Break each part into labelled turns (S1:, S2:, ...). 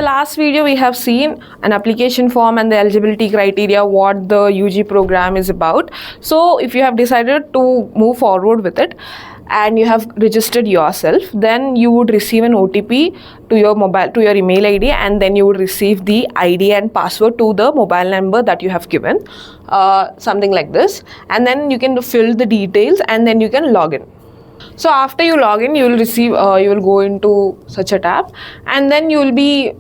S1: the last video we have seen an application form and the eligibility criteria, what the UG program is about. So if you have decided to move forward with it and you have registered yourself, then you would receive an OTP to your email ID, and then you would receive the ID and password to the mobile number that you have given, something like this, and then you can fill the details and then you can log in. So after you log in, you will receive, you will go into such a tab, and then you will be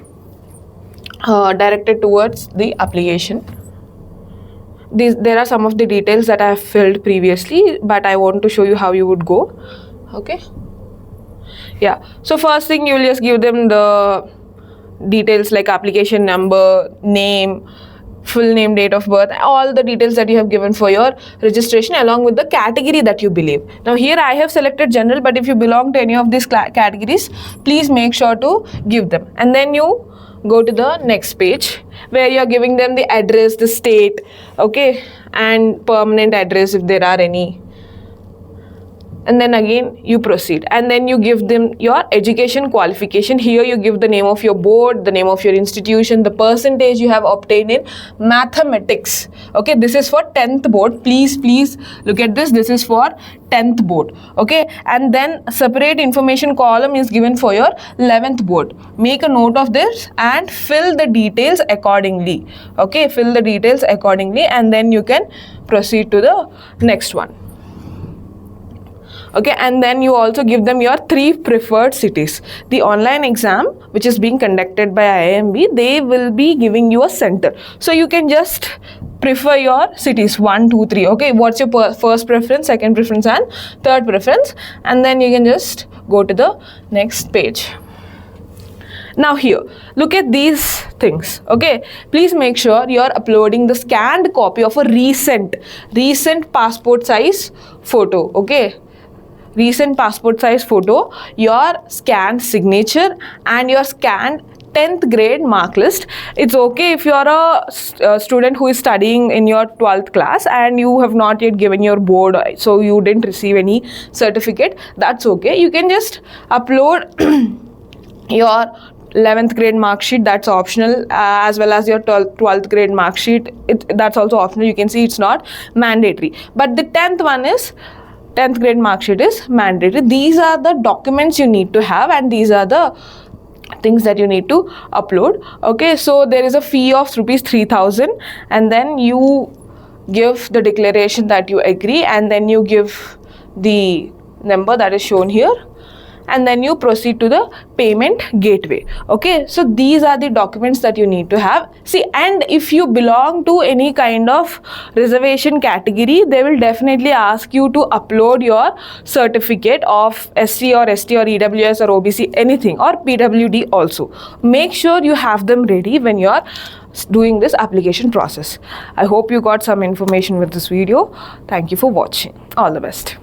S1: directed towards the application. There are some of the details that I have filled previously, but I want to show you how you would go. Okay. Yeah. So first thing, you will just give them the details like application number, name, full name, date of birth, all the details that you have given for your registration, along with the category that you believe. Now here I have selected general, but if you belong to any of these categories, please make sure to give them. And then you go to the next page where you are giving them the address, the state, okay, and permanent address if there are any. And then again you proceed, and then you give them your education qualification. Here you give the name of your board, the name of your institution, the percentage you have obtained in mathematics. Okay, this is for 10th board. Please look at this. This is for 10th board. Okay, and then separate information column is given for your 11th board. Make a note of this and fill the details accordingly. Okay, fill the details accordingly, and then you can proceed to the next one. Okay, and then you also give them your 3 preferred cities. The online exam which is being conducted by IIMB, they will be giving you a center. So you can just prefer your cities 1, 2, 3. Okay, what's your first preference, second preference and third preference, and then you can just go to the next page. Now here, look at these things. Okay, please make sure you are uploading the scanned copy of a recent passport size photo. Okay, recent passport size photo, your scanned signature, and your scanned 10th grade mark list. It's okay if you are a student who is studying in your 12th class and you have not yet given your board, so you didn't receive any certificate. That's okay. You can just upload your 11th grade mark sheet, that's optional, as well as your 12th grade mark sheet, that's also optional. You can see it's not mandatory, but the 10th grade mark sheet is mandatory. These are the documents you need to have, and these are the things that you need to upload. Okay, so there is a fee of ₹3,000, and then you give the declaration that you agree, and then you give the number that is shown here, and then you proceed to the payment gateway. Okay, so these are the documents that you need to have. See, and if you belong to any kind of reservation category, they will definitely ask you to upload your certificate of SC or ST or EWS or OBC, anything, or PWD also. Make sure you have them ready when you are doing this application process. I hope you got some information with this video. Thank you for watching. All the best.